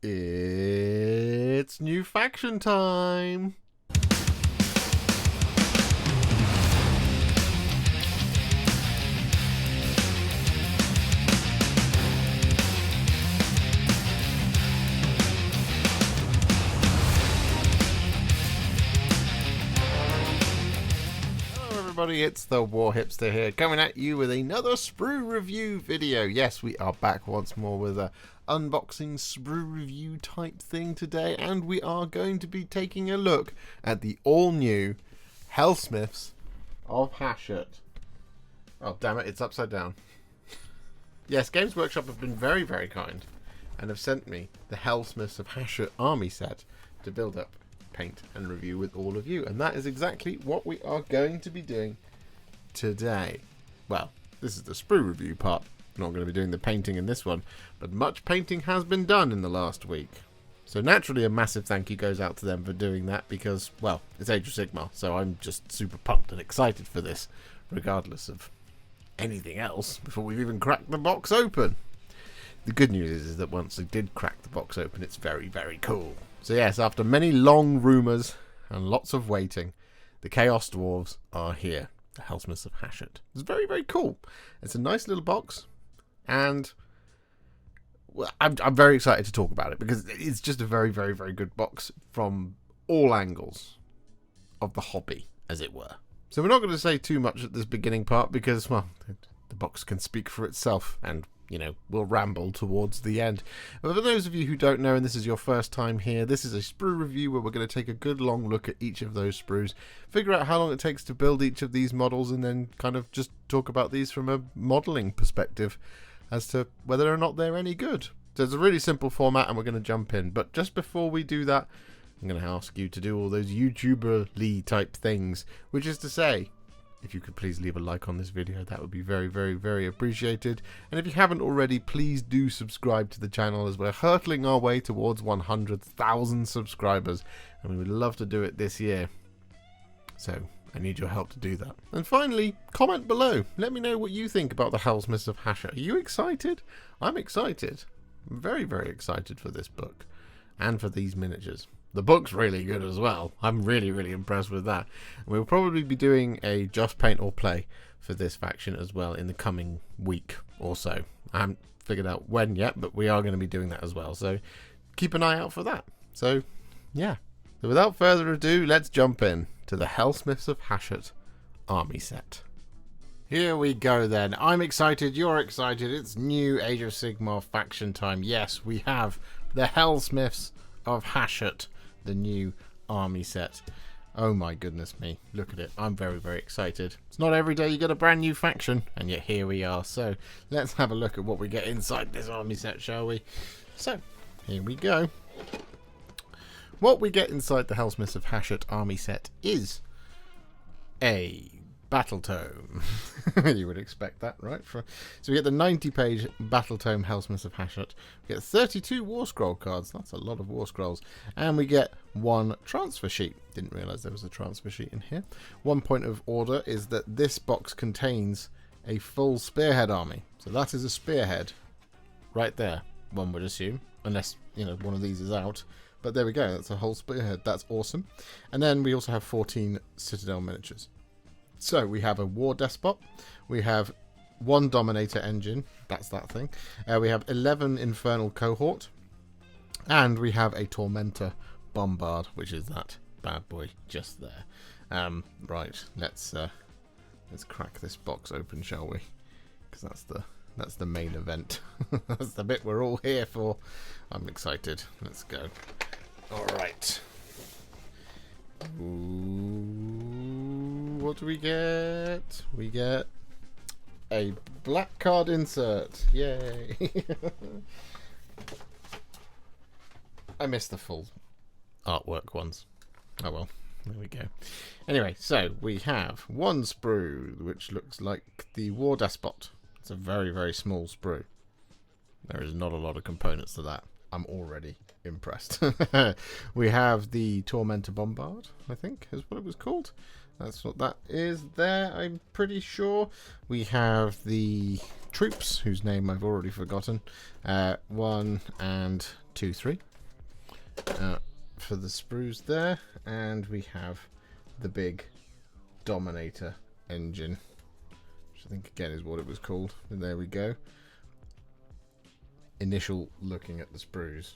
It's new faction time! It's the Warhipster here, coming at you with another Sprue review video. Yes, we are back once more with a unboxing Sprue review type thing today, and we are going to be taking a look at the all-new Helsmiths of Hashut. Oh, damn it, it's upside down. Yes, Games Workshop have been very, very kind and have sent me the Helsmiths of Hashut army set to build up, paint and review with all of you, and that is exactly what we are going to be doing today. Well, this is the Sprue review part. I'm not going to be doing the painting in this one, but much painting has been done in the last week, so naturally a massive thank you goes out to them for doing that, because, well, it's Age of Sigmar, so I'm just super pumped and excited for this regardless of anything else before we've even cracked the box open. The good news is that once we did crack the box open, it's very, very cool. So yes, after many long rumours and lots of waiting, the Chaos Dwarves are here. The Helsmiths of Hashut. It's very, very cool. It's a nice little box, and well, I'm very excited to talk about it because it's just a very, very, very good box from all angles of the hobby, as it were. So we're not going to say too much at this beginning part because, well, the box can speak for itself, and you know, we'll ramble towards the end. But for those of you who don't know, and this is your first time here, this is a sprue review where we're going to take a good long look at each of those sprues, figure out how long it takes to build each of these models, and then kind of just talk about these from a modelling perspective as to whether or not they're any good. So it's a really simple format, and we're going to jump in. But just before we do that, I'm going to ask you to do all those YouTuber-ly type things, which is to say, if you could please leave a like on this video, that would be very, very, very appreciated. And if you haven't already, please do subscribe to the channel, as we're hurtling our way towards 100,000 subscribers. And we would love to do it this year. So I need your help to do that. And finally, comment below. Let me know what you think about the Helsmiths of Hashut. Are you excited? I'm excited. I'm very, very excited for this book and for these miniatures. The book's really good as well. I'm really, really impressed with that. And we'll probably be doing a Just Paint or Play for this faction as well in the coming week or so. I haven't figured out when yet, but we are going to be doing that as well. So keep an eye out for that. So, yeah. So without further ado, let's jump in to the Helsmiths of Hashut army set. Here we go then. I'm excited, you're excited. It's new Age of Sigmar faction time. Yes, we have the Helsmiths of Hashut, the new army set. Oh my goodness me, look at it. I'm very, very excited. It's not every day you get a brand new faction, and yet here we are. So let's have a look at what we get inside this army set, shall we? So here we go. What we get inside the Helsmiths of Hashut army set is a battle tome. You would expect that, right? So we get the 90-page battle tome Helsmiths of Hashut. We get 32 war scroll cards. That's a lot of war scrolls. And we get one transfer sheet. Didn't realise there was a transfer sheet in here. One point of order is that this box contains a full spearhead army. So that is a spearhead right there, one would assume, unless, you know, one of these is out. But there we go. That's a whole spearhead. That's awesome. And then we also have 14 citadel miniatures. So we have a war despot, we have one dominator engine, that's that thing, we have 11 infernal cohort, and we have a tormentor bombard, which is that bad boy just there. Right, let's crack this box open, shall we? Because that's the main event. That's the bit we're all here for. I'm excited. Let's go. All right. Ooh, what do we get? We get a black card insert. Yay! I missed the full artwork ones. Oh well, there we go. Anyway, so we have one sprue, which looks like the War Despot. It's a very, very small sprue. There is not a lot of components to that. I'm already impressed. We have the Tormentor Bombard, I think is what it was called. That's what that is there, I'm pretty sure. We have the troops, whose name I've already forgotten. 1 and 2, 3. for the sprues there, and we have the big dominator engine, which I think again is what it was called. And there we go. Initial looking at the sprues,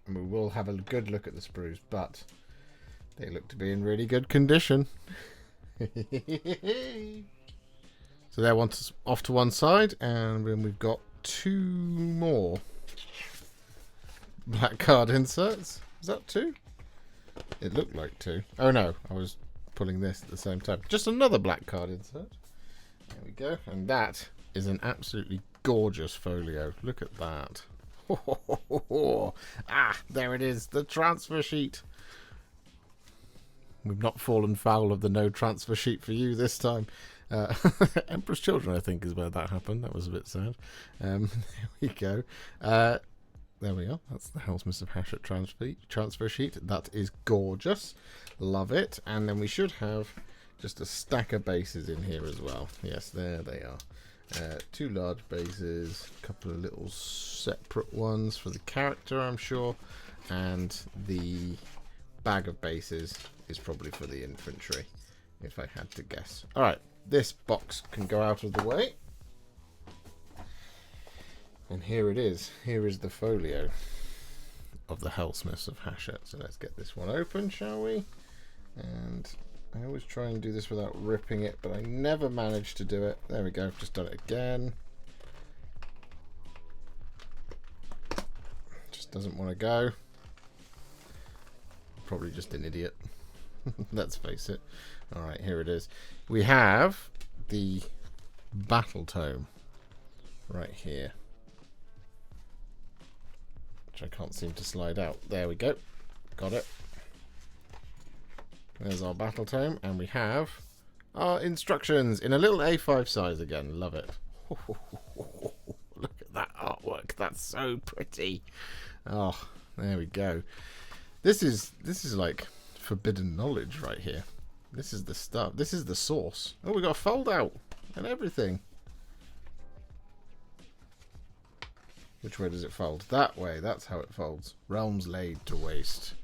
and we will have a good look at the sprues, but they look to be in really good condition. So they're off to one side, and then we've got 2 more black card inserts. Is that 2? It looked like 2. Oh no, I was pulling this at the same time. Just another black card insert. There we go. And that is an absolutely gorgeous folio. Look at that. Ah, there it is. The transfer sheet. We've not fallen foul of the no transfer sheet for you this time. Emperor's Children, I think, is where that happened. That was a bit sad. There we go. There we are. That's the Helsmiths of Hashut transfer sheet. That is gorgeous. Love it. And then we should have just a stack of bases in here as well. Yes, there they are. 2 large bases, a couple of little separate ones for the character, I'm sure. And the bag of bases is probably for the infantry, if I had to guess. Alright, this box can go out of the way. And here it is. Here is the folio of the Helsmiths of Hashut. So let's get this one open, shall we? And I always try and do this without ripping it, but I never manage to do it. There we go. I've just done it again. Just doesn't want to go. Probably just an idiot. Let's face it. Alright, here it is. We have the battle tome right here, which I can't seem to slide out. There we go. Got it. There's our battle tome, and we have our instructions in a little A5 size again. Love it. Look at that artwork. That's so pretty. Oh, there we go. This is like forbidden knowledge right here. This is the stuff. This is the source. Oh, we got a fold out and everything. Which way does it fold? That way. That's how it folds. Realms laid to waste.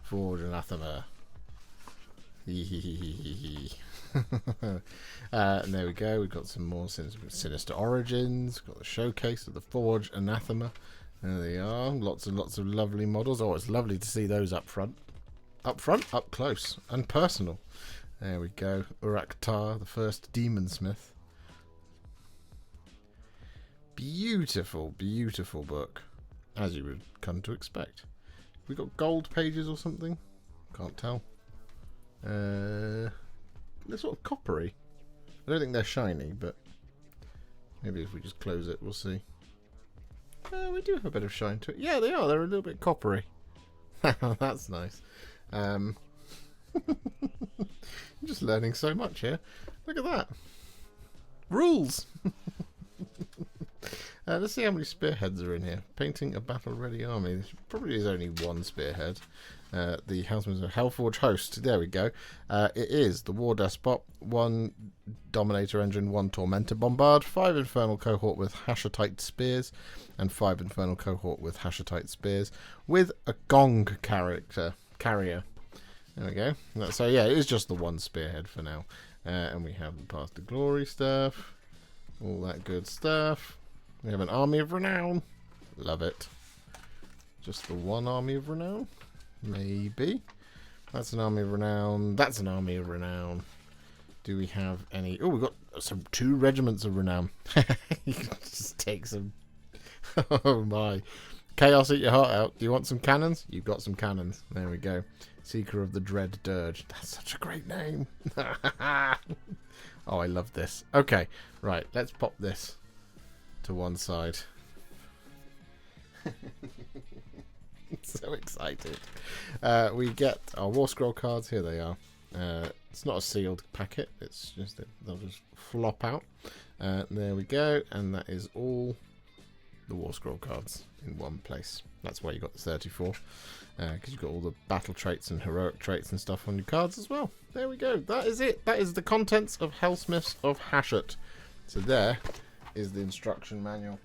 Forge anathema. And there we go. We've got some more sinister origins. Got the showcase of the Forge anathema. There they are. Lots and lots of lovely models. Oh, it's lovely to see those up front. Up close and personal. There we go. Uraktar, the first demon smith. Beautiful, beautiful book, as you would come to expect. We got gold pages or something? Can't tell. They're sort of coppery. I don't think they're shiny, but maybe if we just close it, we'll see. We do have a bit of shine to it. Yeah, they are. They're a little bit coppery. That's nice. I'm just learning so much here. Look at that. Rules. Let's see how many spearheads are in here. Painting a battle-ready army. There probably is only 1 spearhead. The Helsmiths of Hellforge host. There we go. It is the War Despot, 1 Dominator engine, 1 Tormentor Bombard, 5 Infernal cohort with Hashutite spears, and 5 Infernal cohort with Hashutite spears, with a gong carrier. There we go. So yeah, it is just the 1 spearhead for now. And we have the Path to Glory stuff. All that good stuff. We have an Army of Renown. Love it. Just the 1 Army of Renown? Maybe. That's an Army of Renown. That's an Army of Renown. Do we have any... Oh, we've got some 2 regiments of Renown. You can just take some... Oh my. Chaos, eat your heart out. Do you want some cannons? You've got some cannons. There we go. Seeker of the Dread Dirge. That's such a great name. Oh, I love this. Okay, right. Let's pop this to one side. So excited. We get our War Scroll cards. Here they are. It's not a sealed packet. It's just they'll just flop out. There we go. And that is all the War Scroll cards in one place. That's why you got the 34. Because you've got all the battle traits and heroic traits and stuff on your cards as well. There we go. That is it. That is the contents of Helsmiths of Hashut. So there is the instruction manual.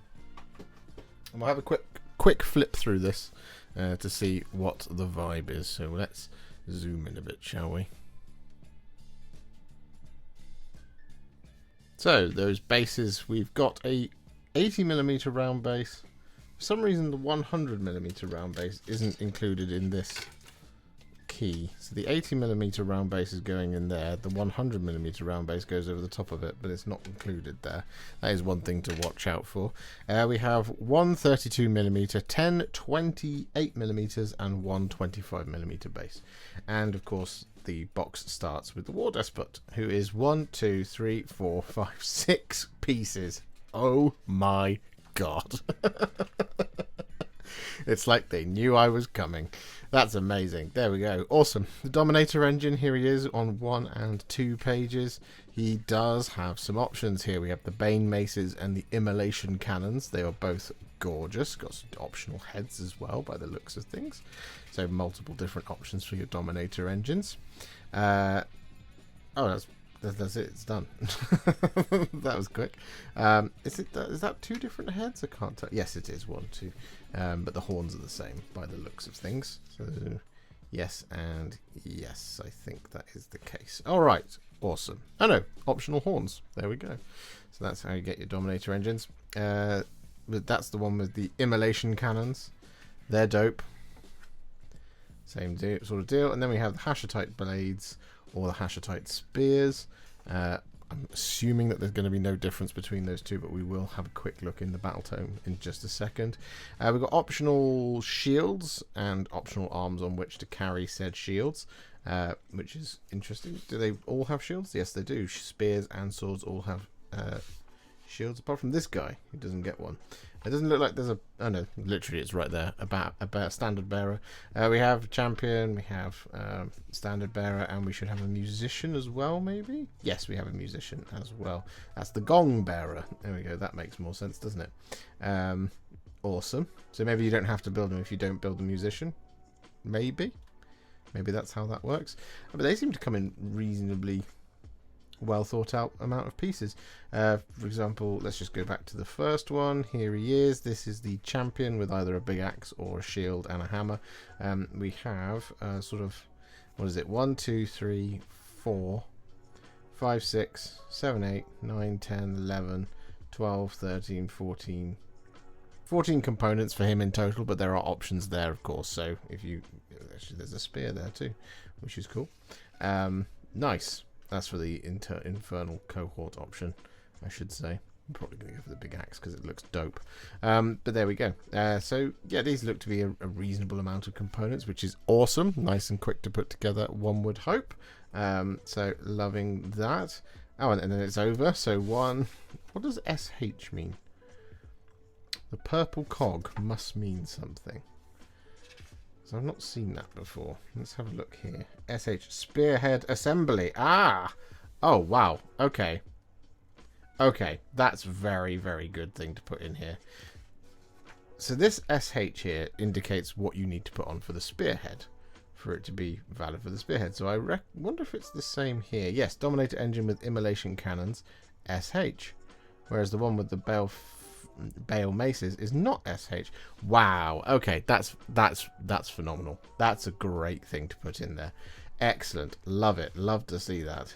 And we'll have a quick flip through this to see what the vibe is. So let's zoom in a bit, shall we? So those bases, we've got a 80mm round base. For some reason the 100mm round base isn't included in this key. So the 80mm round base is going in there. The 100mm round base goes over the top of it, but it's not included there. That is one thing to watch out for. We have one 32mm, 10 28mm, and one 25mm base. And of course, the box starts with the War Despot, who is 1, 2, 3, 4, 5, 6 pieces. Oh my god. It's like they knew I was coming. That's amazing. There we go. Awesome. The Dominator engine, here he is on 1 and 2 pages. He does have some options here. We have the Bane Maces and the Immolation Cannons. They are both gorgeous. Got some optional heads as well by the looks of things. So multiple different options for your Dominator engines. Oh, that's it. It's done. That was quick. Is that 2 different heads? I can't tell. Yes, it is 1, 2. But the horns are the same by the looks of things. So yes and yes, I think that is the case. All right, awesome. Oh no, optional horns. There we go. So that's how you get your Dominator engines. But that's the one with the Immolation Cannons. They're dope. Same sort of deal. And then we have the Hashutite blades or the Hashutite spears. I'm assuming that there's going to be no difference between those two, but we will have a quick look in the battle tome in just a second. We've got optional shields and optional arms on which to carry said shields, which is interesting. Do they all have shields? Yes, they do. Spears and swords all have shields, apart from this guy who doesn't get one. It doesn't look like there's a... Oh no, literally it's right there. About standard bearer. We have champion, we have standard bearer, and we should have a musician as well, maybe? Yes, we have a musician as well. That's the gong bearer. There we go. That makes more sense, doesn't it? Awesome. So maybe you don't have to build them if you don't build a musician. Maybe. Maybe that's how that works. But they seem to come in reasonably well thought out amount of pieces. For example, let's just go back to the first one. Here he is. This is the champion with either a big axe or a shield and a hammer. We have sort of, what is it, 1, 2, 3, 4, 5, 6, 7, 8, 9, 10, 11, 12, 13, 14 components for him in total, but there are options there, of course. So if you, actually there's a spear there too, which is cool. Nice. That's for the infernal cohort option, I should say. I'm probably going to go for the big axe because it looks dope. But there we go. So, yeah, these look to be a reasonable amount of components, which is awesome. Nice and quick to put together, one would hope. So, loving that. Oh, and then it's over. So, one... What does SH mean? The purple cog must mean something. So I've not seen that before. Let's have a look here. SH, Spearhead Assembly. Ah! Oh, wow. Okay. Okay, that's very, very good thing to put in here. So this SH here indicates what you need to put on for the spearhead for it to be valid for the spearhead. So I wonder if it's the same here. Yes, Dominator engine with Immolation Cannons, SH. Whereas the one with the Bale Maces is not SH. Wow. Okay, that's phenomenal. That's a great thing to put in there. Excellent. Love it. Love to see that.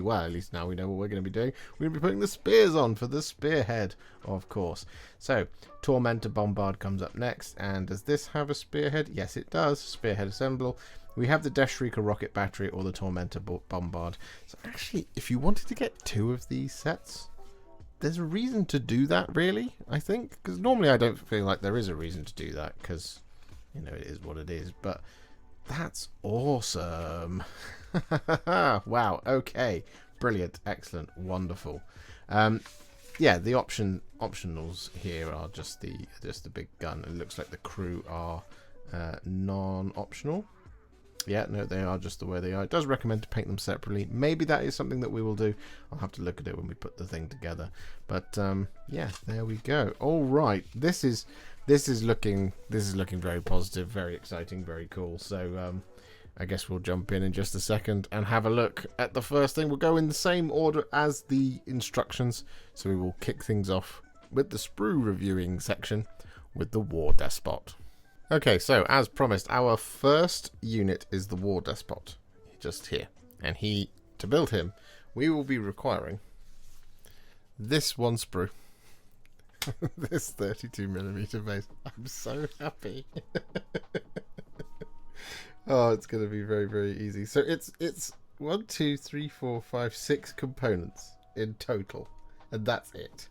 Well, at least now we know what we're going to be doing. We're going to be putting the spears on for the spearhead, of course. So, Tormentor Bombard comes up next. And does this have a spearhead? Yes, it does. Spearhead Assemble. We have the Death Shrieker Rocket Battery or the Tormentor Bombard. So, actually, if you wanted to get 2 of these sets, there's a reason to do that, really, I think. Because normally I don't feel like there is a reason to do that, because, you know, it is what it is. But that's awesome. Wow, okay. Brilliant, excellent, wonderful. Yeah, the optionals here are just the big gun. It looks like the crew are non-optional. Yeah, no, they are just the way they are. It does recommend to paint them separately. Maybe that is something that we will do. I'll have to look at it when we put the thing together. But yeah, there we go. All right, this is looking very positive, very exciting, very cool. So I guess we'll jump in just a second and have a look at the first thing. We'll go in the same order as the instructions. So we will kick things off with the sprue reviewing section with the War Despot. Okay, so as promised, our first unit is the War Despot, just here. And to build him, we will be requiring this one sprue. This 32mm base. I'm so happy. Oh, it's going to be very, very easy. So it's 1, 2, 3, 4, 5, 6 components in total, and that's it.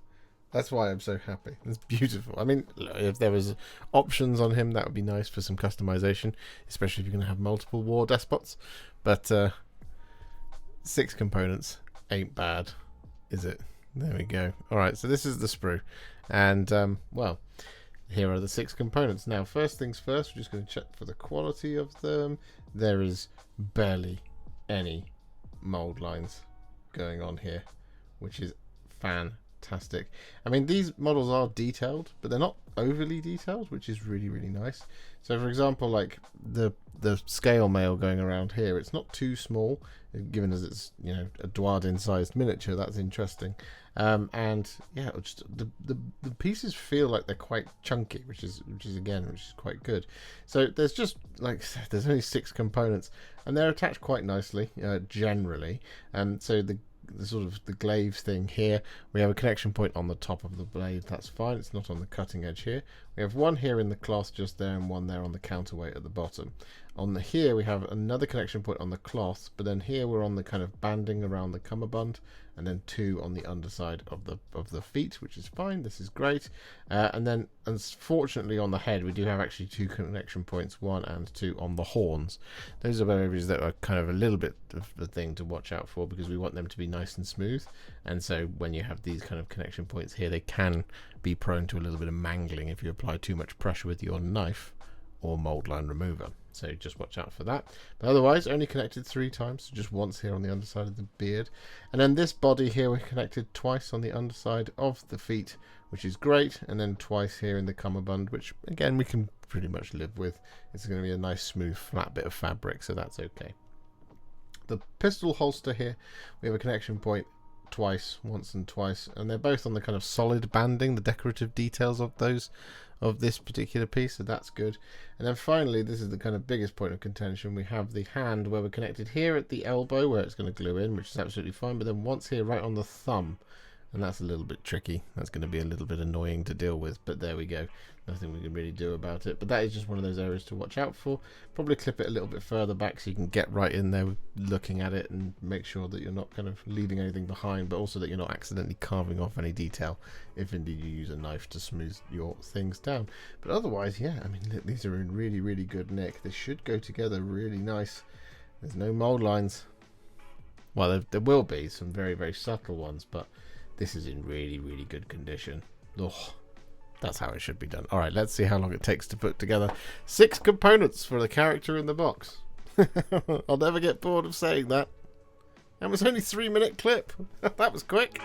That's why I'm so happy. It's beautiful. I mean, if there was options on him, that would be nice for some customization, especially if you're going to have multiple War Despots. But 6 components ain't bad, is it? There we go. All right, so this is the sprue, and well, here are the 6 components. Now, first things first, we're just going to check for the quality of them. There is barely any mold lines going on here, which is fantastic. I mean, these models are detailed, but they're not overly detailed, which is really, really nice. So, for example, like the scale mail going around here, it's not too small, given as it's, you know, a Dwarden-sized miniature. That's interesting. And yeah, just the pieces feel like they're quite chunky, which is quite good. So there's just like there's only 6 components, and they're attached quite nicely, generally. And so the sort of the glaives thing here, we have a connection point on the top of the blade. That's fine. It's not on the cutting edge here. We have one here in the cloth just there, and one there on the counterweight at the bottom. On the here we have another connection point on the cloth, but then here we're on the kind of banding around the cummerbund, and then 2 on the underside of the feet, which is fine. This is great. And then unfortunately on the head we do have actually 2 connection points, 1 and 2 on the horns. Those are areas that are kind of a little bit of the thing to watch out for, because we want them to be nice and smooth, and so when you have these kind of connection points here, they can be prone to a little bit of mangling if you apply too much pressure with your knife or mold line remover. So just watch out for that. But otherwise, only connected 3 times, so just once here on the underside of the beard. And then this body here, we're connected twice on the underside of the feet, which is great. And then twice here in the cummerbund, which again, we can pretty much live with. It's going to be a nice, smooth, flat bit of fabric, so that's okay. The pistol holster here, we have a connection point twice, once and twice, and they're both on the kind of solid banding, the decorative details of those, of this particular piece, so that's good. And then finally, this is the kind of biggest point of contention, we have the hand where we're connected here at the elbow where it's going to glue in, which is absolutely fine, but then once here right on the thumb, and that's a little bit tricky. That's going to be a little bit annoying to deal with, but there we go. Nothing we can really do about it, but that is just one of those areas to watch out for. Probably clip it a little bit further back so you can get right in there looking at it and make sure that you're not kind of leaving anything behind, but also that you're not accidentally carving off any detail if indeed you use a knife to smooth your things down. But otherwise, yeah, I mean, these are in really, really good nick. They should go together really nice. There's no mold lines. Well, there will be some very, very subtle ones, but this is in really, really good condition. Ugh, that's how it should be done. Alright, let's see how long it takes to put together 6 components for the character in the box. I'll never get bored of saying that. That was only a 3-minute clip. That was quick.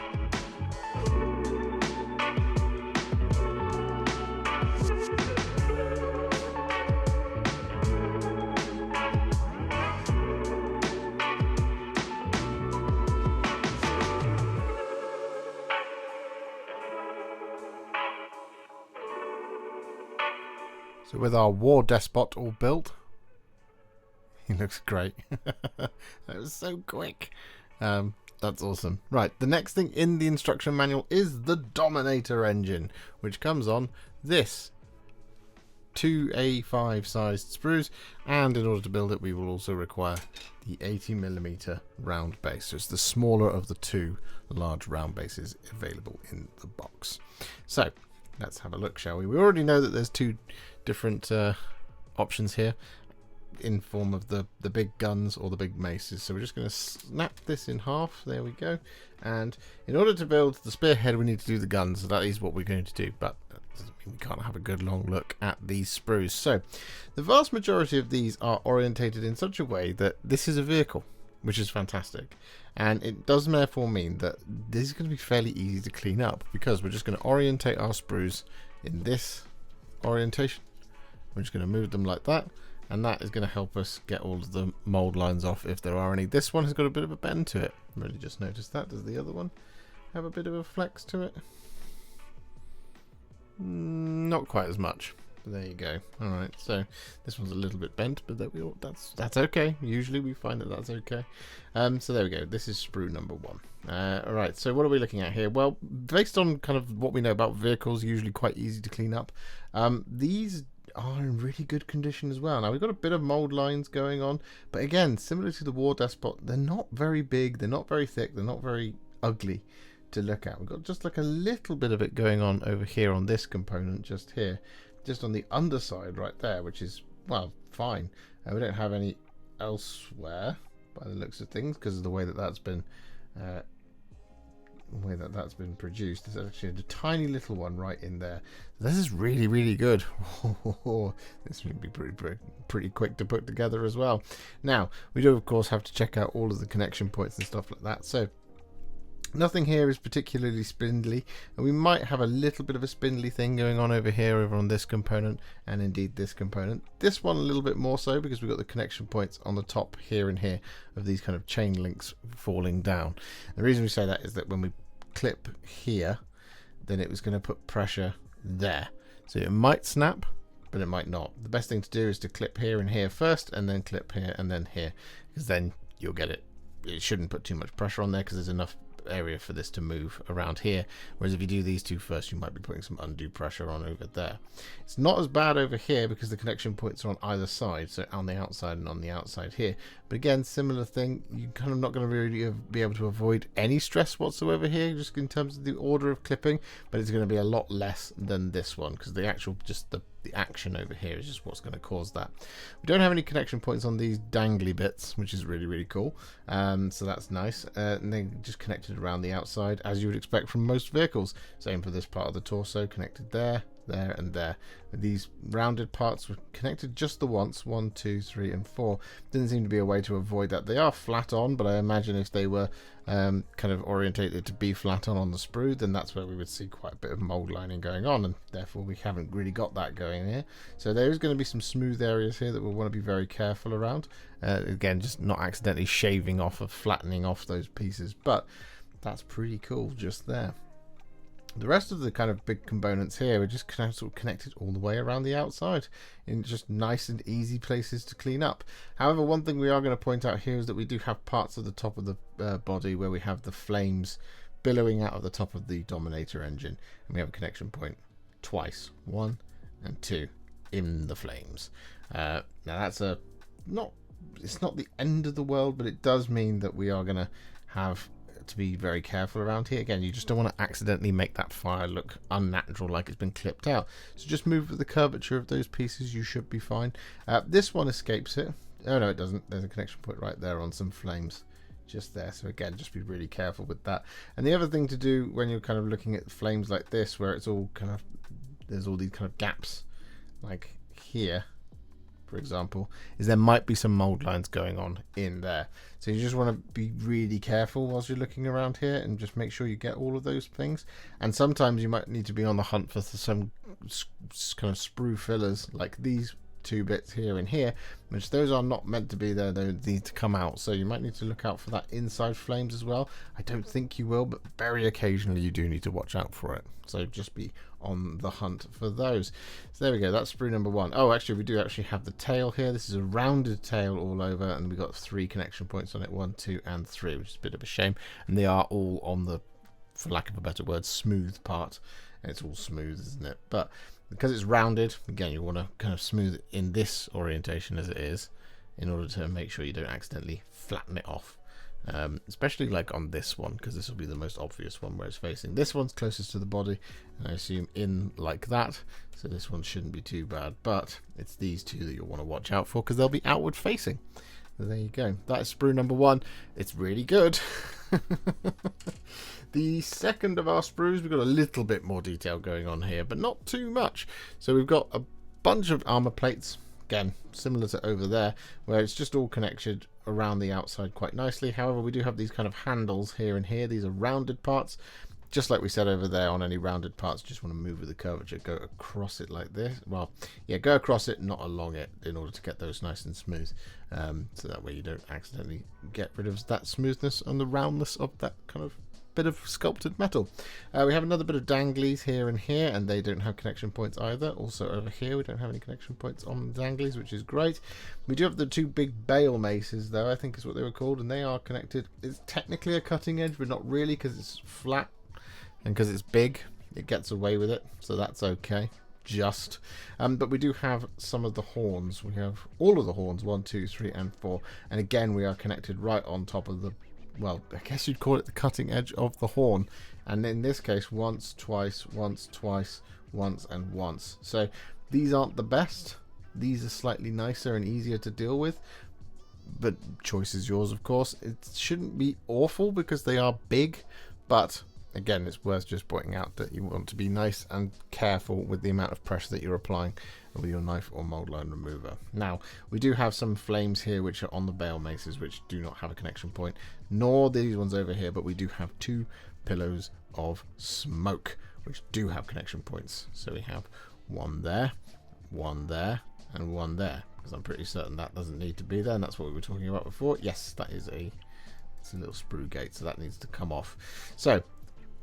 So with our War Despot all built, he looks great. That was so quick. That's awesome. Right, the next thing in the instruction manual is the Dominator engine, which comes on this 2A5 sized sprues, and in order to build it we will also require the 80mm round base. So it's the smaller of the 2 large round bases available in the box. So let's have a look, shall we? We already know that there's 2 different options here in form of the big guns or the big maces. So we're just going to snap this in half. There we go. And in order to build the spearhead, we need to do the guns. So that is what we're going to do. But that doesn't mean we can't have a good long look at these sprues. So the vast majority of these are orientated in such a way that this is a vehicle, which is fantastic. And it does therefore mean that this is going to be fairly easy to clean up, because we're just going to orientate our sprues in this orientation. We're just going to move them like that, and that is going to help us get all of the mold lines off if there are any. This one has got a bit of a bend to it. Really just noticed that. Does the other one have a bit of a flex to it? Not quite as much. There you go. All right, so this one's a little bit bent, but that's okay. Usually we find that that's okay. So there we go. This is sprue number 1. All right, so what are we looking at here? Well, based on kind of what we know about vehicles, usually quite easy to clean up. These are in really good condition as well. Now we've got a bit of mold lines going on, but again, similar to the War Despot, they're not very big, they're not very thick, they're not very ugly to look at. We've got just like a little bit of it going on over here on this component, just here, just on the underside right there, which is, well, fine. We don't have any elsewhere by the looks of things because of the way that that's been produced. There's actually a tiny little one right in there. This is really, really good. This would be pretty quick to put together as well. Now we do of course have to check out all of the connection points and stuff like that. So nothing here is particularly spindly, and we might have a little bit of a spindly thing going on over here, over on this component, and indeed this component. This one a little bit more so because we've got the connection points on the top here and here of these kind of chain links falling down. The reason we say that is that when we clip here, then it was going to put pressure there. So it might snap, but it might not. The best thing to do is to clip here and here first, and then clip here and then here, because then you'll get it. It shouldn't put too much pressure on there because there's enough area for this to move around here, whereas if you do these two first, you might be putting some undue pressure on over there. It's not as bad over here because the connection points are on either side, so on the outside and on the outside here, but again, similar thing, you're kind of not going to really be able to avoid any stress whatsoever here just in terms of the order of clipping, but it's going to be a lot less than this one because the actual the action over here is just what's going to cause that. We don't have any connection points on these dangly bits, which is really, really cool. So that's nice. And they just connected around the outside, as you would expect from most vehicles. Same for this part of the torso, connected there, there, and there. These rounded parts were connected just the once, 1, 2, 3, and 4. Didn't seem to be a way to avoid that. They are flat on, but I imagine if they were kind of orientated to be flat on the sprue, then that's where we would see quite a bit of mold lining going on, and therefore we haven't really got that going here. So there is going to be some smooth areas here that we'll want to be very careful around. Again, just not accidentally shaving off or flattening off those pieces, but that's pretty cool just there. The rest of the kind of big components here are just kind of sort of connected all the way around the outside in just nice and easy places to clean up. However, one thing we are going to point out here is that we do have parts of the top of the body where we have the flames billowing out of the top of the Dominator engine, and we have a connection point twice, 1 and 2 in the flames. Now that's it's not the end of the world, but it does mean that we are going to have to be very careful around here. Again, you just don't want to accidentally make that fire look unnatural, like it's been clipped out. So just move with the curvature of those pieces, you should be fine. This one escapes it. Oh no, it doesn't. There's a connection point right there on some flames just there. So again, just be really careful with that. And the other thing to do when you're kind of looking at flames like this, where it's all kind of, there's all these kind of gaps like here, for example, is there might be some mold lines going on in there. So you just want to be really careful whilst you're looking around here and just make sure you get all of those things. And sometimes you might need to be on the hunt for some kind of sprue fillers like these two bits here and here, which those are not meant to be there, they need to come out, so you might need to look out for that inside flames as well. I don't think you will, but very occasionally you do need to watch out for it, so just be on the hunt for those. So there we go, that's sprue number 1. Oh, actually we do actually have the tail here. This is a rounded tail all over, and we've got 3 connection points on it, 1, 2 and 3, which is a bit of a shame, and they are all on the, for lack of a better word, smooth part. And it's all smooth, isn't it? But because it's rounded, again, you want to kind of smooth it in this orientation as it is, in order to make sure you don't accidentally flatten it off. Especially like on this one, because this will be the most obvious one where it's facing. This one's closest to the body, and I assume in like that, so this one shouldn't be too bad, but it's these two that you'll want to watch out for because they'll be outward facing. So there you go, that is sprue number 1. It's really good. The second of our sprues, we've got a little bit more detail going on here, but not too much. So we've got a bunch of armor plates, again similar to over there, where it's just all connected around the outside quite nicely. However, we do have these kind of handles here and here. These are rounded parts, just like we said over there. On any rounded parts, just want to move with the curvature, go across it like this. Well, yeah, go across it, not along it, in order to get those nice and smooth, so that way you don't accidentally get rid of that smoothness and the roundness of that kind of bit of sculpted metal. We have another bit of danglies here and here, and they don't have connection points either. Also over here we don't have any connection points on the danglies, which is great. We do have the two big bale maces though, I think is what they were called, and they are connected. It's technically a cutting edge, but not really, because it's flat and because it's big it gets away with it, so that's okay. But we do have some of the horns. We have all of the horns, 1, 2, 3 and 4, and again we are connected right on top of the, well, I guess you'd call it the cutting edge of the horn, and in this case once, twice, once, twice, once and once. So these aren't the best, these are slightly nicer and easier to deal with, but choice is yours of course. It shouldn't be awful because they are big, but again, it's worth just pointing out that you want to be nice and careful with the amount of pressure that you're applying with your knife or mold line remover. Now, we do have some flames here which are on the bale maces, which do not have a connection point, nor these ones over here, but we do have 2 pillows of smoke which do have connection points. So we have one there, and one there, because I'm pretty certain that doesn't need to be there, and that's what we were talking about before. Yes, that is it's a little sprue gate, so that needs to come off. So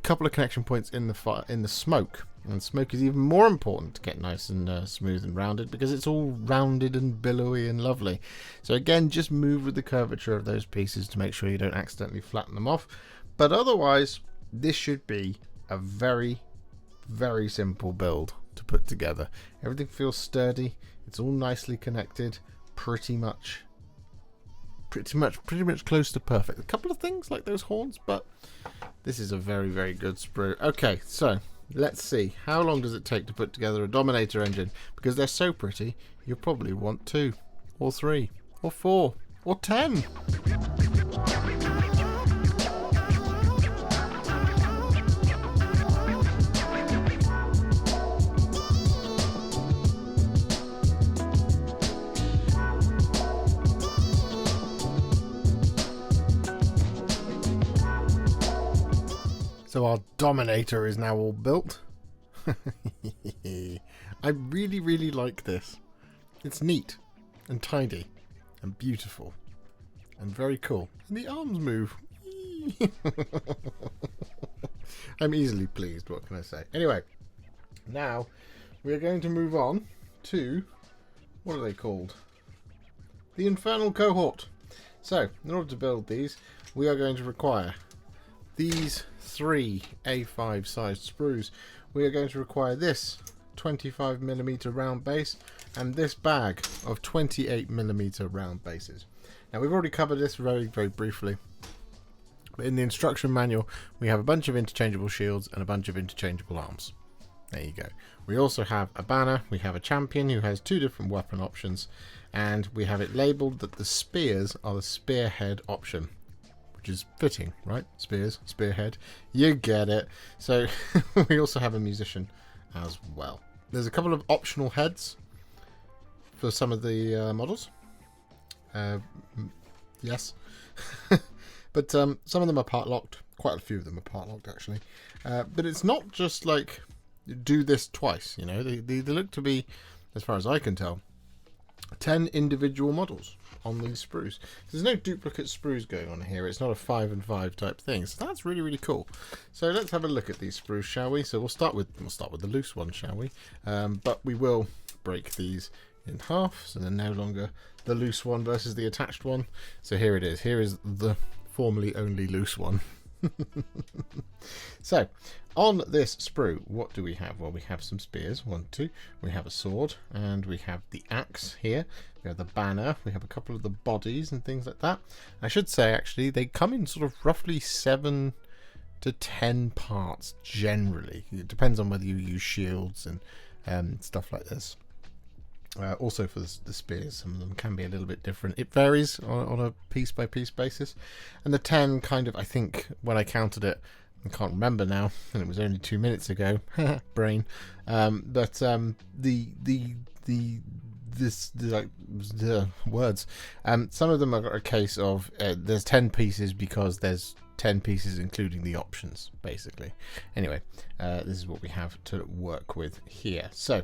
couple of connection points in the fire, in the smoke, and smoke is even more important to get nice and smooth and rounded, because it's all rounded and billowy and lovely. So again, just move with the curvature of those pieces to make sure you don't accidentally flatten them off, but otherwise this should be a very, very simple build to put together. Everything feels sturdy, it's all nicely connected, pretty much close to perfect. A couple of things like those horns, but this is a very, very good sprue. Okay, so let's see. How long does it take to put together a Dominator engine? Because they're so pretty, you'll probably want 2, or 3, or 4, or 10. So our Dominator is now all built. I really, really like this. It's neat and tidy and beautiful and very cool. And the arms move. I'm easily pleased, what can I say? Anyway, now we're going to move on to, what are they called? The infernal cohort. So, in order to build these, we are going to require these 3 A5 sized sprues. We are going to require this 25mm round base and this bag of 28mm round bases. Now, we've already covered this very, very briefly, but in the instruction manual we have a bunch of interchangeable shields and a bunch of interchangeable arms. There you go. We also have a banner, we have a champion who has 2 different weapon options, and we have it labelled that the spears are the spearhead option, which is fitting, right? Spears, spearhead, you get it. So we also have a musician as well. There's a couple of optional heads for some of the models. Yes. But some of them are part locked. Quite a few of them are part locked actually. But it's not just like do this twice, you know. They look to be, as far as I can tell, 10 individual models on these sprues. There's no duplicate sprues going on here. It's not a 5 and 5 type thing. So that's really, really cool. So let's have a look at these sprues, shall we? So we'll start with the loose one, shall we? But we will break these in half, so they're no longer the loose one versus the attached one. So here it is. Here is the formerly only loose one. So on this sprue, what do we have? Well, we have some spears, 1, 2, we have a sword, and we have the axe here, we have the banner, we have a couple of the bodies and things like that. I should say actually they come in sort of roughly 7 to 10 parts generally. It depends on whether you use shields and stuff like this. Also for the spears, some of them can be a little bit different. It varies on a piece by piece basis, and the 10 kind of, I think when I counted it, I can't remember now, and it was only 2 minutes ago. Brain. But the words. Some of them are a case of there's 10 pieces because there's 10 pieces including the options, basically. Anyway, this is what we have to work with here. So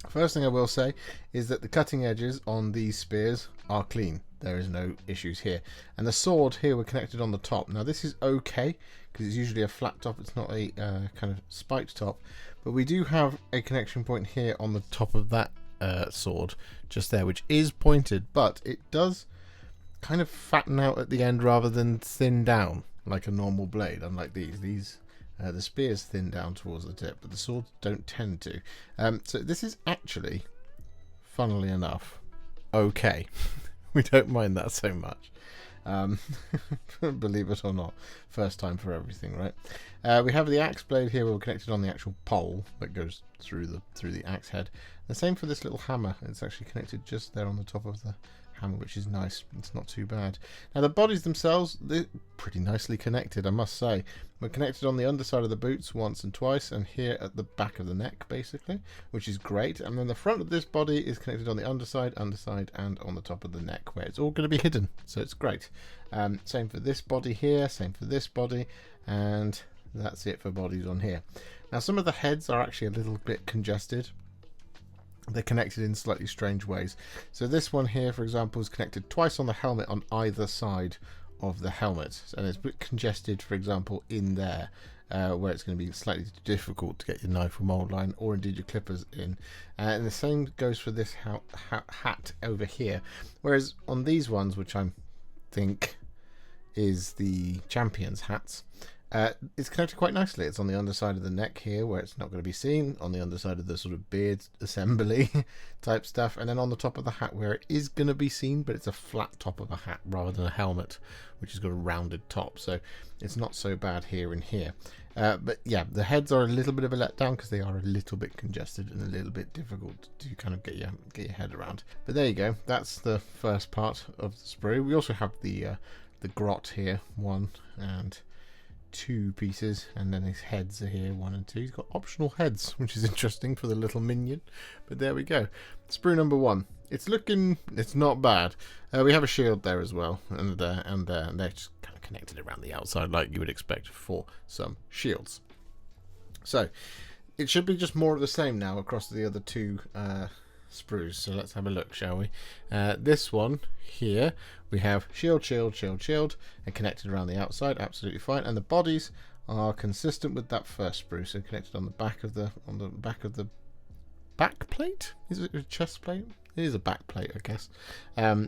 First thing I will say is that the cutting edges on these spears are clean. There is no issues here. And the sword here were connected on the top. Now this is okay, because it's usually a flat top. It's not a kind of spiked top. But we do have a connection point here on the top of that sword, just there, which is pointed. But it does kind of fatten out at the end rather than thin down like a normal blade, unlike these. The spears thin down towards the tip, but the swords don't tend to. So this is actually, funnily enough, okay. We don't mind that so much. Believe it or not, first time for everything, right? We have the axe blade here. We're connected on the actual pole that goes through the axe head. The same for this little hammer. It's actually connected just there on the top of the hammer, which is nice. It's not too bad. Now the bodies themselves, they're pretty nicely connected, I must say. We're connected on the underside of the boots once and twice, and here at the back of the neck, basically, which is great. And then the front of this body is connected on the underside, and on the top of the neck, where it's all going to be hidden, so it's great. Same for this body here, same for this body, and that's it for bodies on here. Now some of the heads are actually a little bit congested. They're connected in slightly strange ways. So this one here, for example, is connected twice on the helmet on either side of the helmet. And it's a bit congested, for example, in there, where it's going to be slightly difficult to get your knife or mold line, or indeed your clippers in. And the same goes for this hat over here. Whereas on these ones, which I think is the champion's hats, it's connected quite nicely. It's on the underside of the neck here, where it's not going to be seen, on the underside of the sort of beard assembly type stuff, and then on the top of the hat where it is going to be seen, but it's a flat top of a hat rather than a helmet, which has got a rounded top, so it's not so bad here and here. But yeah, the heads are a little bit of a letdown because they are a little bit congested and a little bit difficult to kind of get your head around. But there you go, that's the first part of the sprue. We also have the grot here, 1 and 2 pieces, and then his heads are here, 1 and 2. He's got optional heads, which is interesting for the little minion, but there we go. Sprue number 1. It's not bad. We have a shield there as well, and they're just kind of connected around the outside like you would expect for some shields. So it should be just more of the same now across the other 2 sprues. So let's have a look, shall we? This one here, we have shield, shield, shield, shield, and connected around the outside, absolutely fine. And the bodies are consistent with that first sprue, so connected on the back of the back plate. Is it a chest plate? It is a back plate, I guess.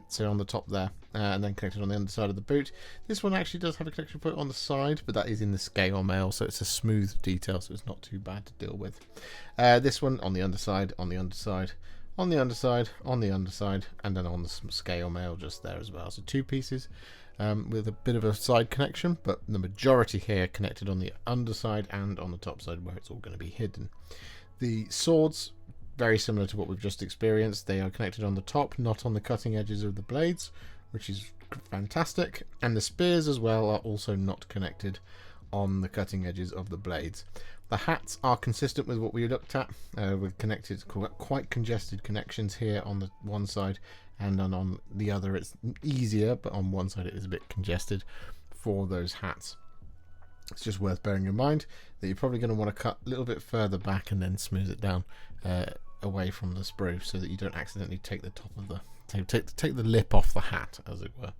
So on the top there, and then connected on the underside of the boot. This one actually does have a connection point on the side, but that is in the scale mail, so it's a smooth detail, so it's not too bad to deal with. This one on the underside, on the underside, on the underside, on the underside, and then on the scale mail just there as well. So 2 pieces with a bit of a side connection, but the majority here connected on the underside and on the top side where it's all going to be hidden. The swords, very similar to what we've just experienced. They are connected on the top, not on the cutting edges of the blades, which is fantastic. And the spears as well are also not connected on the cutting edges of the blades. The hats are consistent with what we looked at, with connected, quite congested connections here on the one side, and then on the other it's easier, but on one side it is a bit congested for those hats. It's just worth bearing in mind that you're probably going to want to cut a little bit further back and then smooth it down away from the sprue, so that you don't accidentally take the top of the take the lip off the hat, as it were,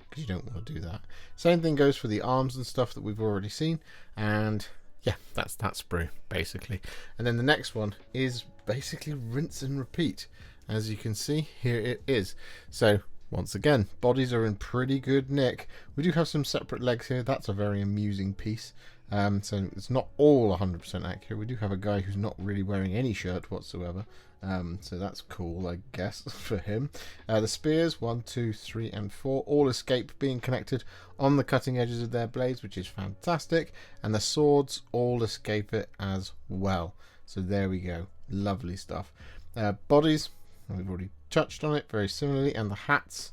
because you don't want to do that. Same thing goes for the arms and stuff that we've already seen, and yeah, that's that sprue basically. And then the next one is basically rinse and repeat. As you can see, here it is. So once again, bodies are in pretty good nick. We do have some separate legs here. That's a very amusing piece. So it's not all 100% accurate. We do have a guy who's not really wearing any shirt whatsoever. So that's cool, I guess, for him. The spears, 1, 2, 3, and 4, all escape being connected on the cutting edges of their blades, which is fantastic. And the swords all escape it as well. So there we go. Lovely stuff. Bodies, we've already touched on it very similarly, and the hats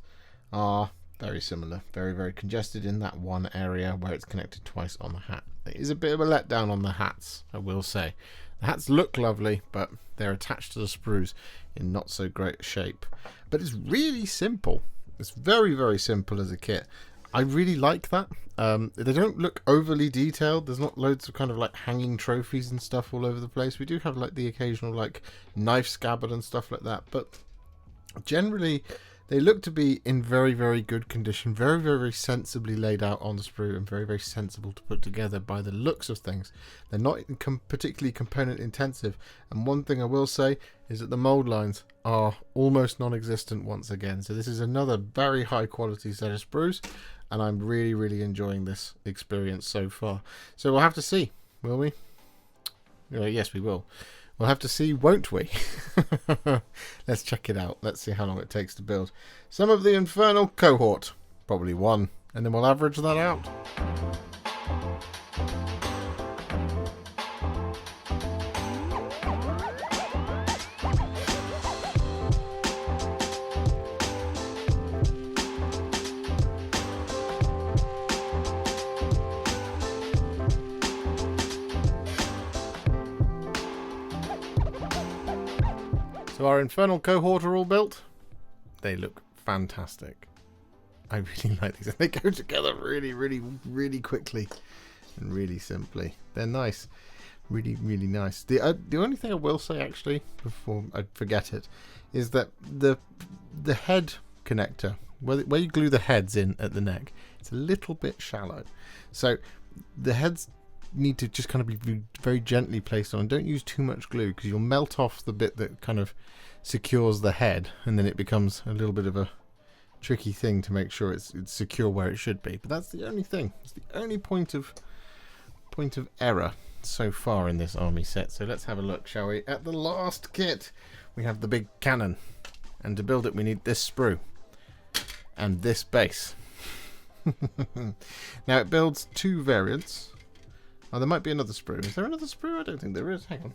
are very similar. Very, very congested in that one area where it's connected twice on the hat. It is a bit of a letdown on the hats, I will say. The hats look lovely, but they're attached to the sprues in not so great shape. But it's really simple. It's very, very simple as a kit. I really like that. They don't look overly detailed. There's not loads of kind of like hanging trophies and stuff all over the place. We do have like the occasional like knife scabbard and stuff like that, but generally they look to be in very, very good condition, very, very, very sensibly laid out on the sprue, and very, very sensible to put together by the looks of things. They're not particularly component intensive, and one thing I will say is that the mold lines are almost non-existent once again. So this is another very high quality set of sprues, and I'm really, really enjoying this experience so far. So we'll have to see, will we? Yes, we will. We'll have to see, won't we? Let's check it out. Let's see how long it takes to build some of the infernal cohort. Probably one, and then we'll average that out. So our infernal cohort are all built. They look fantastic. I really like these. They go together really, really, really quickly and really simply. They're nice. Really, really nice. The only thing I will say, actually, before I forget it, is that the head connector, where you glue the heads in at the neck, it's a little bit shallow. So the heads need to just kind of be very gently placed on. Don't use too much glue, because you'll melt off the bit that kind of secures the head, and then it becomes a little bit of a tricky thing to make sure it's secure where it should be. But that's the only thing. It's the only point of error so far in this army set. So let's have a look, shall we, at the last kit. We have the big cannon, and to build it we need this sprue and this base. Now it builds two variants. Oh, there might be another sprue. Is there another sprue? I don't think there is. Hang on.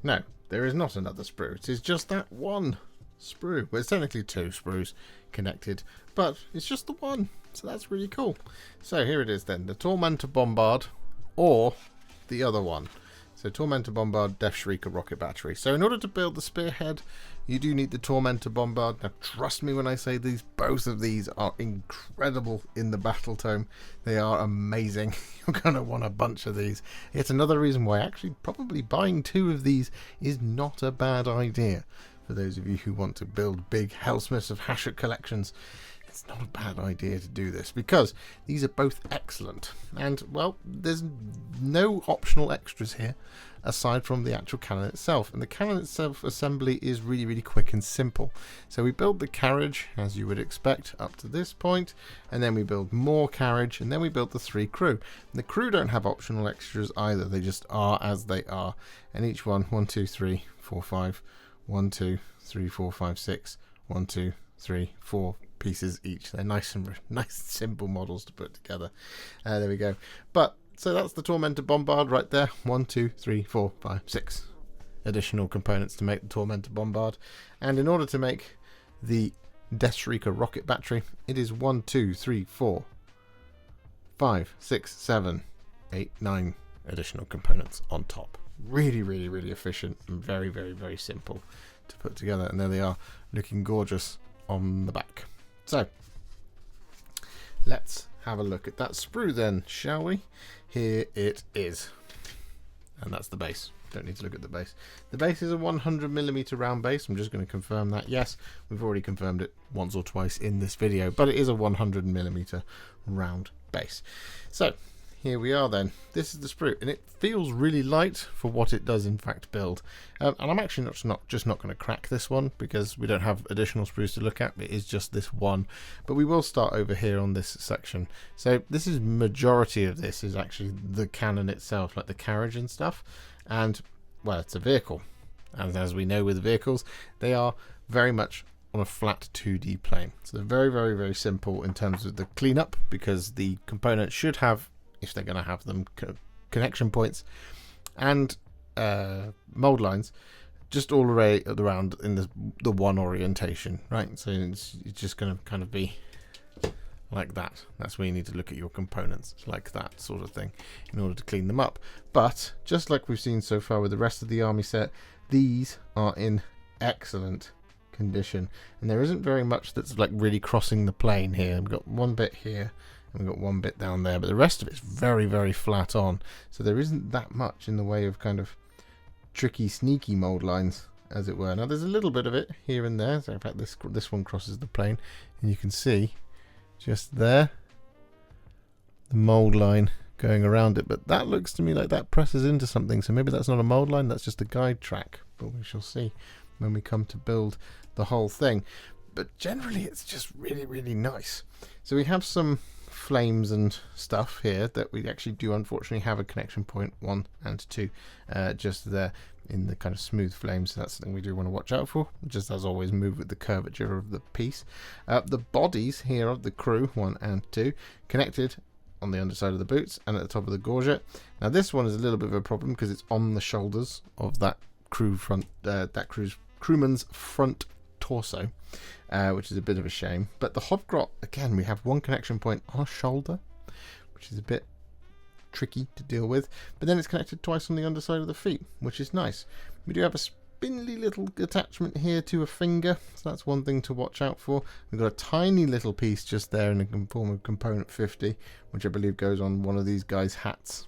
No, there is not another sprue. It is just that one sprue. Well, it's technically two sprues connected, but it's just the one. So that's really cool. So here it is then. The Tormentor Bombard, or the other one. So Tormentor Bombard, Death Shrieker Rocket Battery. So in order to build the Spearhead, you do need the Tormentor Bombard. Now trust me when I say these, both of these are incredible in the battle tome. They are amazing. You're going to want a bunch of these. It's another reason why actually probably buying two of these is not a bad idea. For those of you who want to build big Helsmiths of Hashut collections, it's not a bad idea to do this, because these are both excellent. And, well, there's no optional extras here aside from the actual cannon itself. And the cannon itself assembly is really, really quick and simple. So we build the carriage, as you would expect, up to this point, and then we build more carriage, and then we build the three crew. And the crew don't have optional extras either. They just are as they are. And each one, 1, 2, 3, 4, 5, 1, 2, 3, 4, 5, 6, 1, 2, 3, 4 pieces each. They're nice and simple models to put together. There we go. But so that's the Tormentor Bombard right there. 1, 2, 3, 4, 5, 6 additional components to make the Tormentor Bombard. And in order to make the Death Shrieker Rocket Battery, it is 1, 2, 3, 4, 5, 6, 7, 8, 9 additional components on top. Really, really, really efficient and very, very, very simple to put together. And there they are, looking gorgeous on the back. So let's have a look at that sprue then, shall we? Here it is. And that's the base. Don't need to look at the base. The base is a 100mm round base. I'm just going to confirm that. Yes, we've already confirmed it once or twice in this video, but it is a 100mm round base. So here we are then. This is the sprue, and it feels really light for what it does in fact build. And I'm actually just not going to crack this one, because we don't have additional sprues to look at. It is just this one. But we will start over here on this section. So this is majority of this is actually the cannon itself, like the carriage and stuff. And, well, it's a vehicle. And as we know with vehicles, they are very much on a flat 2D plane. So they're very, very, very simple in terms of the cleanup, because the components should have, if they're going to have them, connection points and mold lines just all around in the one orientation, right? So it's just going to kind of be like that. That's where you need to look at your components, like that sort of thing, in order to clean them up. But just like we've seen so far with the rest of the army set, these are in excellent condition, and there isn't very much that's like really crossing the plane here. We've got one bit here and we've got one bit down there, but the rest of it's very, very flat on, so there isn't that much in the way of kind of tricky, sneaky mold lines, as it were. Now there's a little bit of it here and there, so in fact this one crosses the plane, and you can see just there the mold line going around it, but that looks to me like that presses into something, so maybe that's not a mold line, that's just a guide track, but we shall see when we come to build the whole thing. But generally it's just really, really nice. So we have some flames and stuff here that we actually do unfortunately have a connection point 1 and 2 just there in the kind of smooth flames, so that's something we do want to watch out for. Just as always, move with the curvature of the piece. The bodies here of the crew 1 and 2 connected on the underside of the boots and at the top of the gorget. Now this one is a little bit of a problem because it's on the shoulders of that crewman's front torso, which is a bit of a shame. But the hobgrot, again, we have one connection point on a shoulder, which is a bit tricky to deal with, but then it's connected twice on the underside of the feet, which is nice. We do have a spindly little attachment here to a finger, so that's one thing to watch out for. We've got a tiny little piece just there in the form of component 50, which I believe goes on one of these guys' hats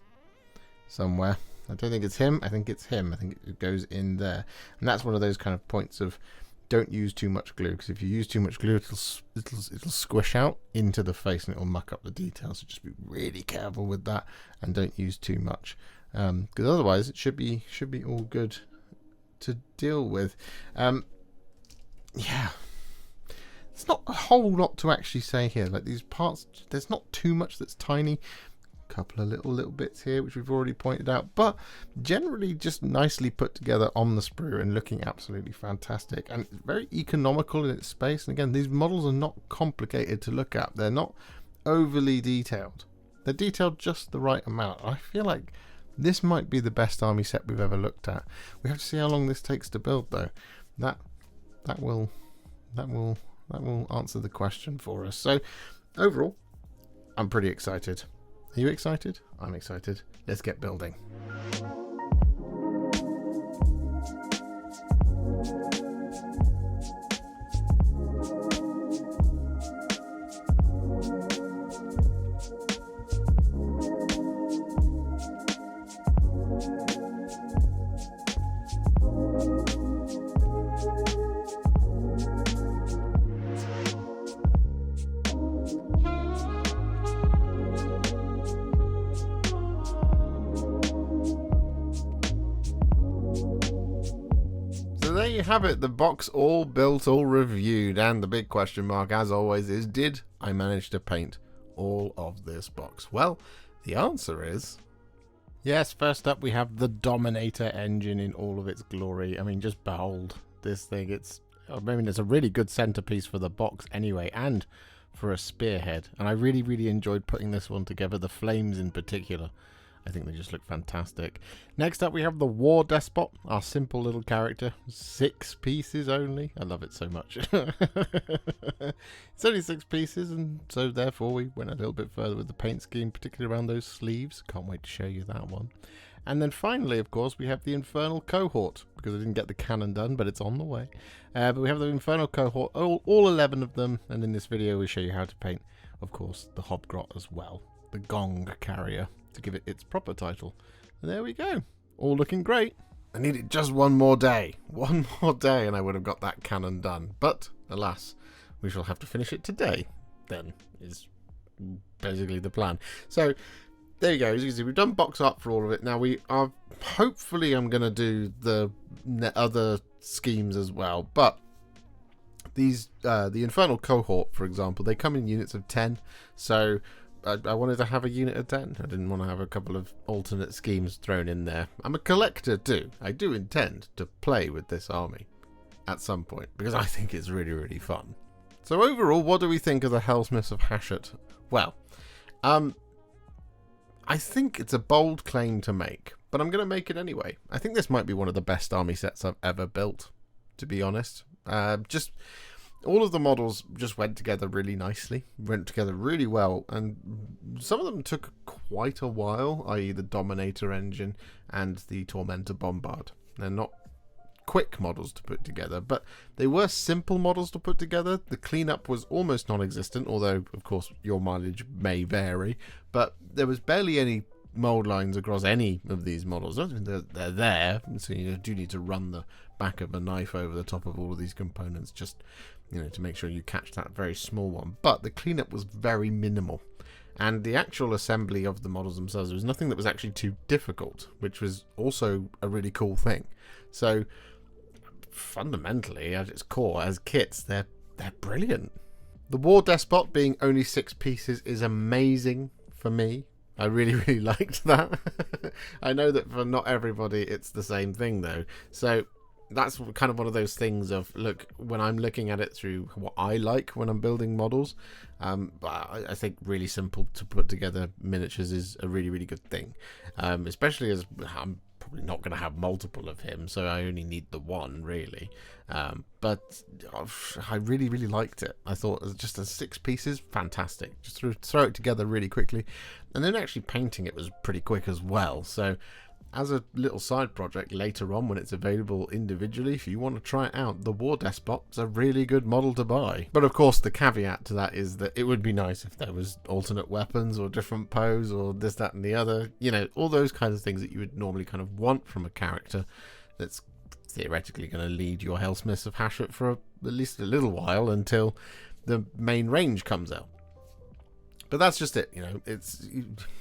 somewhere. I don't think it's him, I think it's him. I think it goes in there, and that's one of those kind of points of don't use too much glue, because if you use too much glue it'll squish out into the face and it'll muck up the details, so just be really careful with that and don't use too much, because otherwise it should be all good to deal with. Yeah, it's not a whole lot to actually say here. Like these parts, there's not too much that's tiny. A couple of little bits here which we've already pointed out, but generally just nicely put together on the sprue and looking absolutely fantastic, and it's very economical in its space. And again, these models are not complicated to look at, they're not overly detailed, they're detailed just the right amount. I feel like this might be the best army set we've ever looked at. We have to see how long this takes to build though. That will answer the question for us. So overall, I'm pretty excited. Are you excited? I'm excited. Let's get building. There you have it, the box all built, all reviewed, and the big question mark as always is, did I manage to paint all of this box? Well, the answer is yes. First up we have the Dominator engine in all of its glory. I mean, just behold this thing. It's a really good centerpiece for the box anyway, and for a spearhead, and I really enjoyed putting this one together, the flames in particular. I think they just look fantastic. Next up we have the War Despot, our simple little character. 6 pieces only. I love it so much. It's only 6 pieces, and so therefore we went a little bit further with the paint scheme, particularly around those sleeves. Can't wait to show you that one. And then finally, of course, we have the infernal cohort, because I didn't get the cannon done, but it's on the way. But we have the infernal cohort, all 11 of them, and in this video we show you how to paint, of course, the hobgrot as well, the gong carrier, to give it its proper title. And there we go, all looking great. I needed just one more day, and I would have got that cannon done. But alas, we shall have to finish it today. Then is basically the plan. So there you go. As you can see, we've done box art for all of it. Now we are hopefully I'm going to do the other schemes as well. But these the infernal cohort, for example, they come in units of 10. So I wanted to have a unit of 10. I didn't want to have a couple of alternate schemes thrown in there. I'm a collector too. I do intend to play with this army at some point, because I think it's really fun. So overall, what do we think of the Helsmiths of Hashut? Well, I think it's a bold claim to make, but I'm going to make it anyway. I think this might be one of the best army sets I've ever built, to be honest. Just all of the models just went together really nicely, went together really well, and some of them took quite a while, i.e. the Dominator engine and the Tormentor Bombard. They're not quick models to put together, but they were simple models to put together. The cleanup was almost non-existent, although of course your mileage may vary, but there was barely any mold lines across any of these models. They're there, so you do need to run the back of a knife over the top of all of these components, just to make sure you catch that very small one. But the cleanup was very minimal, and the actual assembly of the models themselves, there was nothing that was actually too difficult, which was also a really cool thing. So fundamentally, at its core, as kits, they're brilliant. The War Despot being only 6 pieces is amazing for me. I really, really liked that. I know that for not everybody it's the same thing though. So that's kind of one of those things of, look, when I'm looking at it through what I like when I'm building models, but I think really simple to put together miniatures is a really, really good thing. Especially as I'm probably not going to have multiple of him, so I only need the one really. But I really, really liked it. I thought just as 6 pieces, fantastic. Just throw it together really quickly, and then actually painting it was pretty quick as well. So as a little side project later on when it's available individually, if you want to try it out, the War Despot's a really good model to buy. But of course the caveat to that is that it would be nice if there was alternate weapons or different pose or this, that and the other. All those kinds of things that you would normally kind of want from a character that's theoretically going to lead your Helsmiths of Hashut for at least a little while until the main range comes out. But that's just it,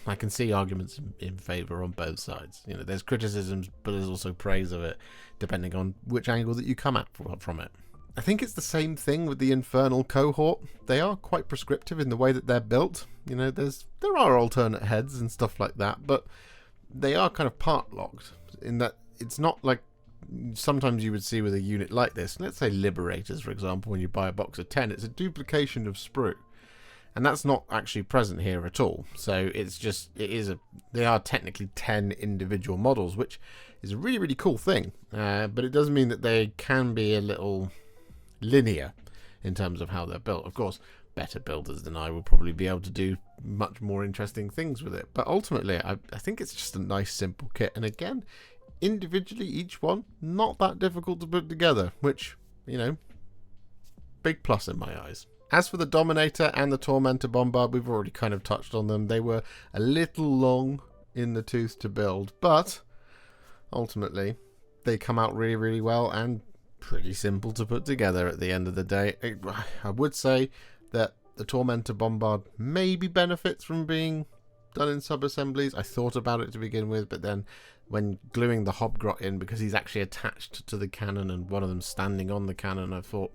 I can see arguments in favour on both sides. There's criticisms, but there's also praise of it, depending on which angle that you come at from it. I think it's the same thing with the infernal cohort. They are quite prescriptive in the way that they're built. There are alternate heads and stuff like that, but they are kind of part locked in that it's not like sometimes you would see with a unit like this. Let's say Liberators, for example, when you buy a box of 10, it's a duplication of Sprue. And that's not actually present here at all. So they are technically 10 individual models, which is a really, really cool thing. But it does mean that they can be a little linear in terms of how they're built. Of course, better builders than I will probably be able to do much more interesting things with it. But ultimately, I think it's just a nice, simple kit. And again, individually, each one, not that difficult to put together, which, big plus in my eyes. As for the Dominator and the Tormentor Bombard, we've already kind of touched on them. They were a little long in the tooth to build, but ultimately they come out really, really well and pretty simple to put together at the end of the day. I would say that the Tormentor Bombard maybe benefits from being done in sub-assemblies. I thought about it to begin with, but then when gluing the Hobgrot in, because he's actually attached to the cannon and one of them standing on the cannon, I thought,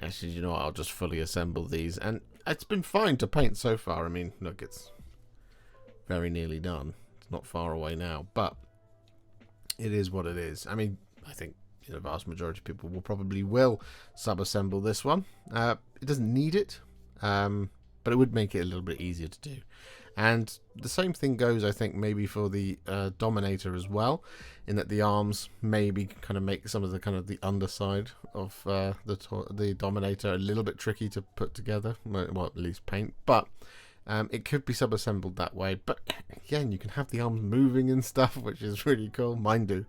actually, I'll just fully assemble these. And it's been fine to paint so far. I mean, look, it's very nearly done. It's not far away now, but it is what it is. I mean, I think the vast majority of people will sub-assemble this one. It doesn't need it, but it would make it a little bit easier to do. And the same thing goes, I think, maybe for the Dominator as well, in that the arms maybe kind of make some of the underside of the Dominator a little bit tricky to put together, well, at least paint, but it could be sub-assembled that way. But again, you can have the arms moving and stuff, which is really cool. Mine do,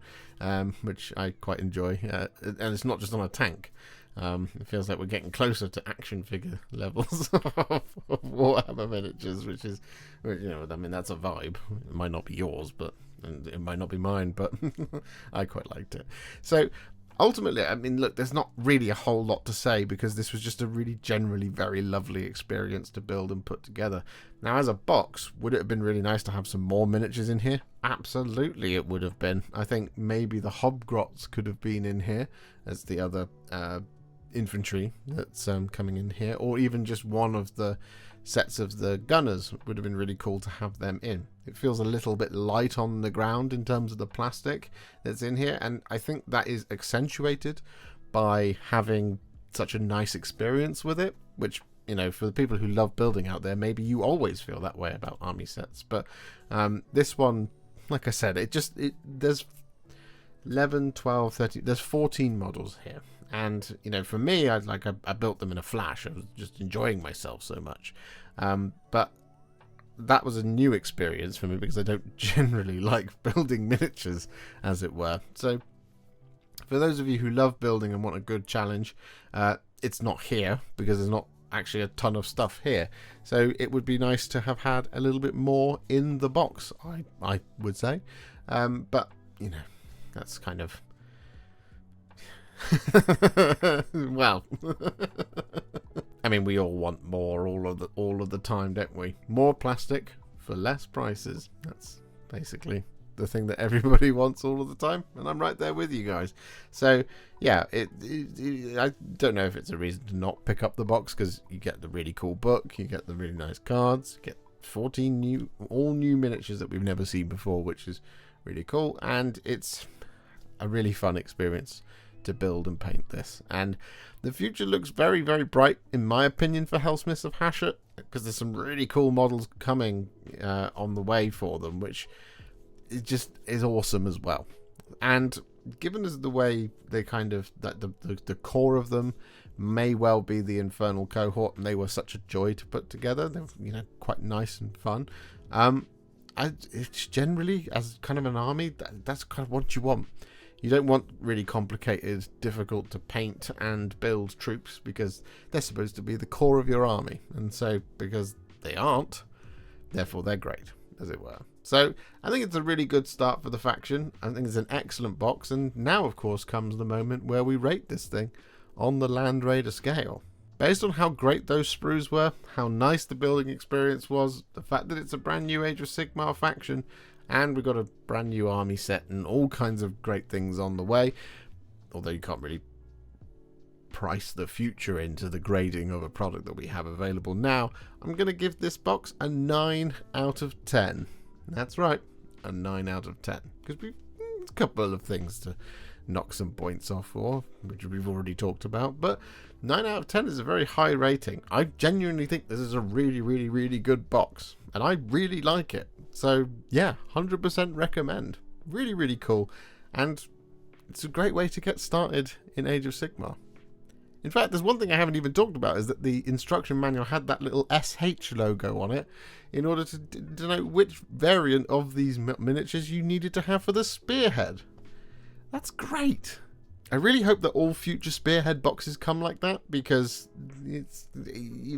which I quite enjoy, and it's not just on a tank. It feels like we're getting closer to action figure levels of Warhammer miniatures, which is, I mean, that's a vibe. It might not be yours, but and it might not be mine, but I quite liked it. So ultimately, I mean, look, there's not really a whole lot to say because this was just a really generally very lovely experience to build and put together. Now, as a box, would it have been really nice to have some more miniatures in here? Absolutely, it would have been. I think maybe the Hobgrots could have been in here as the other infantry that's coming in here, or even just one of the sets of the gunners would have been really cool to have them in. It feels a little bit light on the ground in terms of the plastic that's in here, and I think that is accentuated by having such a nice experience with it, which, for the people who love building out there, maybe you always feel that way about army sets, but this one, like I said, there's 11, 12, 13, there's 14 models here. And, for me, I built them in a flash. I was just enjoying myself so much. But that was a new experience for me because I don't generally like building miniatures, as it were. So For those of you who love building and want a good challenge, it's not here because there's not actually a ton of stuff here. So it would be nice to have had a little bit more in the box, I would say. But, you know, that's kind of... well... I mean, we all want more all of the time, don't we? More plastic for less prices. That's basically the thing that everybody wants all of the time, and I'm right there with you guys. So yeah, I don't know if it's a reason to not pick up the box, because you get the really cool book, you get the really nice cards, you get 14 all new miniatures that we've never seen before, which is really cool, and it's a really fun experience to build and paint this. And the future looks very, very bright, in my opinion, for Helsmiths of Hashut, because there's some really cool models coming on the way for them, which it just is awesome as well. And given as the way they kind of the core of them may well be the infernal cohort, and they were such a joy to put together, they're, you know, quite nice and fun. It's generally, as kind of an army, that's kind of what you want. You don't want really complicated, difficult to paint and build troops, because they're supposed to be the core of your army. And so, because they aren't, therefore they're great, as it were. So, I think it's a really good start for the faction. I think it's an excellent box. And now, of course, comes the moment where we rate this thing on the Land Raider scale. Based on how great those sprues were, how nice the building experience was, the fact that it's a brand new Age of Sigmar faction, and we've got a brand new army set and all kinds of great things on the way. Although you can't really price the future into the grading of a product that we have available now. I'm going to give this box a 9 out of 10. That's right, a 9 out of 10. Because we've a couple of things to knock some points off for, which we've already talked about. But 9 out of 10 is a very high rating. I genuinely think this is a really, really, really good box. And I really like it. So, yeah, 100% recommend. Really, really cool. And it's a great way to get started in Age of Sigmar. In fact, there's one thing I haven't even talked about, is that the instruction manual had that little SH logo on it in order to denote which variant of these miniatures you needed to have for the spearhead. That's great. I really hope that all future spearhead boxes come like that, because it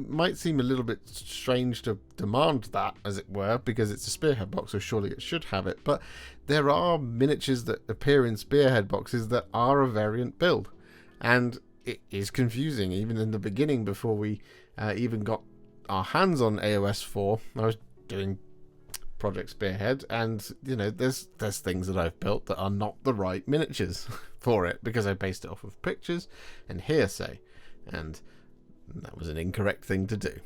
might seem a little bit strange to demand that, as it were, because it's a spearhead box, so surely it should have it. But there are miniatures that appear in spearhead boxes that are a variant build, and it is confusing. Even in the beginning, before we even got our hands on AOS 4, I was doing Project Spearhead, and you know, there's things that I've built that are not the right miniatures for it, because I based it off of pictures and hearsay, and that was an incorrect thing to do.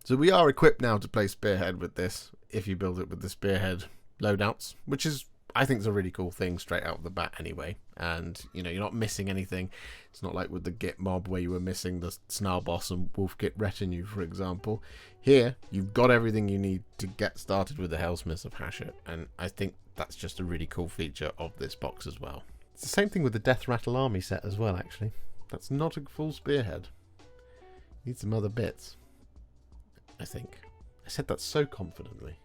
So we are equipped now to play Spearhead with this, if you build it with the Spearhead loadouts, which is, I think, is a really cool thing straight out of the bat anyway. And you know, you're not missing anything. It's not like with the Git mob where you were missing the Snarl Boss and Wolf Git retinue, for example. Here, you've got everything you need to get started with the Helsmiths of Hashut, and I think that's just a really cool feature of this box as well. It's the same thing with the Death Rattle army set as well, actually. That's not a full spearhead. Need some other bits, I think. I said that so confidently.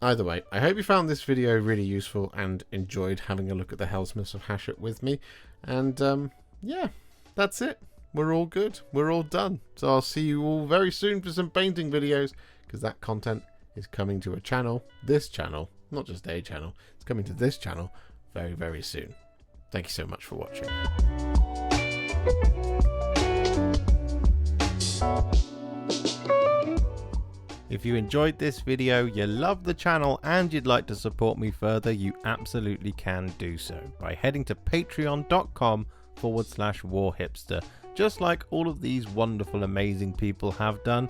Either way, I hope you found this video really useful and enjoyed having a look at the Helsmiths of Hashut with me. And yeah, that's it. We're all good. We're all done. So I'll see you all very soon for some painting videos, because that content is coming to a channel, this channel, not just a channel, it's coming to this channel very, very soon. Thank you so much for watching. If you enjoyed this video, you love the channel, and you'd like to support me further, you absolutely can do so by heading to patreon.com/Warhipster, just like all of these wonderful, amazing people have done.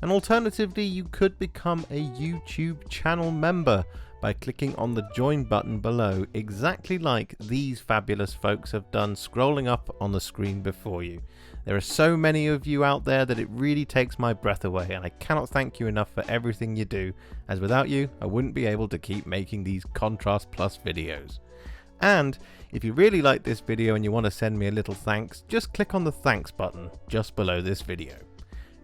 And alternatively, you could become a YouTube channel member by clicking on the join button below, exactly like these fabulous folks have done, scrolling up on the screen before you. There are so many of you out there that it really takes my breath away, and I cannot thank you enough for everything you do, as without you I wouldn't be able to keep making these Contrast Plus videos. And if you really like this video and you want to send me a little thanks, just click on the thanks button just below this video.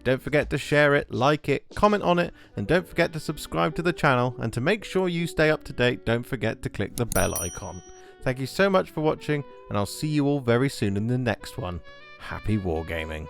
Don't forget to share it, like it, comment on it, and don't forget to subscribe to the channel. And to make sure you stay up to date, don't forget to click the bell icon. Thank you so much for watching, and I'll see you all very soon in the next one. Happy wargaming.